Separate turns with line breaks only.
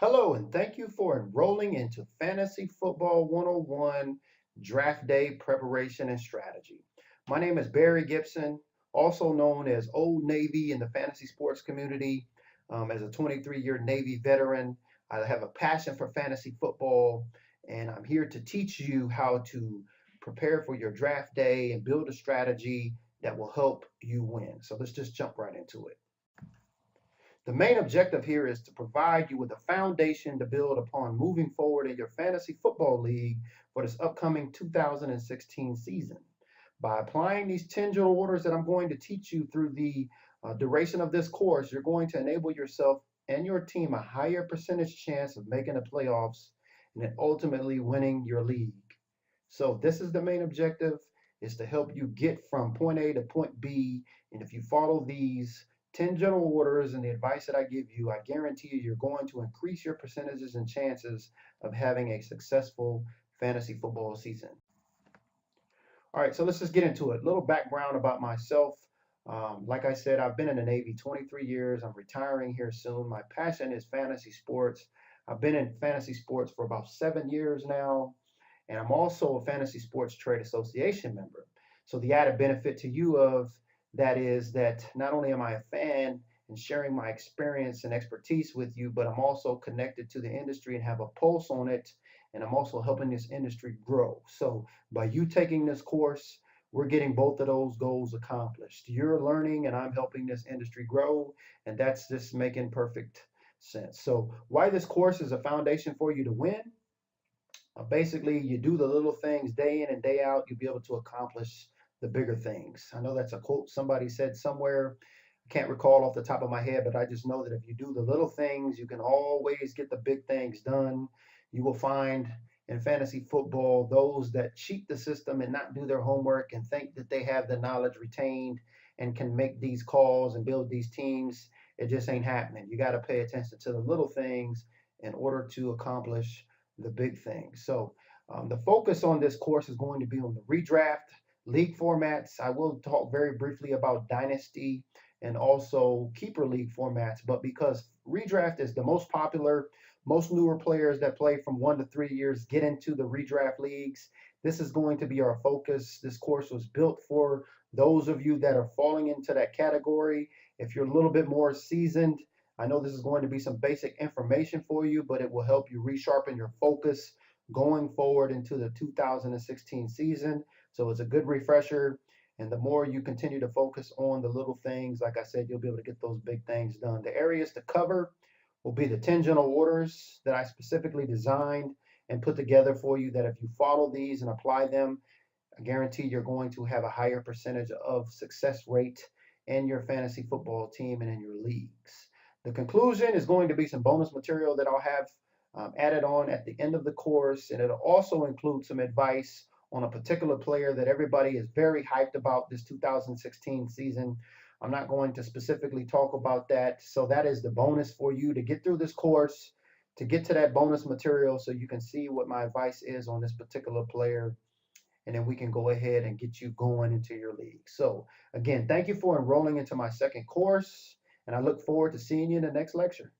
Hello, and thank you for enrolling into Fantasy Football 101 Draft Day Preparation and Strategy. My name is Barry Gibson, also known as Old Navy in the fantasy sports community. As a 23-year Navy veteran, I have a passion for fantasy football, and I'm here to teach you how to prepare for your draft day and build a strategy that will help you win. So let's just jump right into it. The main objective here is to provide you with a foundation to build upon moving forward in your fantasy football league for this upcoming 2016 season. By applying these 10 general orders that I'm going to teach you through the duration of this course, you're going to enable yourself and your team a higher percentage chance of making the playoffs and then ultimately winning your league. So this is the main objective, is to help you get from point A to point B. And if you follow these 10 general orders and the advice that I give you, I guarantee you you're going to increase your percentages and chances of having a successful fantasy football season. All right, so let's just get into it. A little background about myself. Like I said, I've been in the Navy 23 years. I'm retiring here soon. My passion is fantasy sports. I've been in fantasy sports for about 7 years now, and I'm also a Fantasy Sports Trade Association member. So the added benefit to you of that is that not only am I a fan and sharing my experience and expertise with you, but I'm also connected to the industry and have a pulse on it, and I'm also helping this industry grow. So by you taking this course, we're getting both of those goals accomplished. You're learning, and I'm helping this industry grow, and that's just making perfect sense. So why this course is a foundation for you to win? Basically, you do the little things day in and day out, you'll be able to accomplish the bigger things. I know that's a quote somebody said somewhere. I can't recall off the top of my head, but I just know that if you do the little things, you can always get the big things done. You will find in fantasy football those that cheat the system and not do their homework and think that they have the knowledge retained and can make these calls and build these teams. It just ain't happening. You got to pay attention to the little things in order to accomplish the big things. So the focus on this course is going to be on the redraft, league formats. I will talk very briefly about dynasty and also keeper league formats, but because redraft is the most popular, most newer players that play from 1 to 3 years get into the redraft leagues. This is going to be our focus. This course was built for those of you that are falling into that category. If you're a little bit more seasoned, I know this is going to be some basic information for you, but it will help you resharpen your focus going forward into the 2016 season. So it's a good refresher. And the more you continue to focus on the little things, like I said, you'll be able to get those big things done. The areas to cover will be the 10 general orders that I specifically designed and put together for you, that if you follow these and apply them, I guarantee you're going to have a higher percentage of success rate in your fantasy football team and in your leagues. The conclusion is going to be some bonus material that I'll have added on at the end of the course, and it'll also include some advice on a particular player that everybody is very hyped about this 2016 season. I'm not going to specifically talk about that. So that is the bonus for you to get through this course, to get to that bonus material so you can see what my advice is on this particular player. And then we can go ahead and get you going into your league. So again, thank you for enrolling into my second course, and I look forward to seeing you in the next lecture.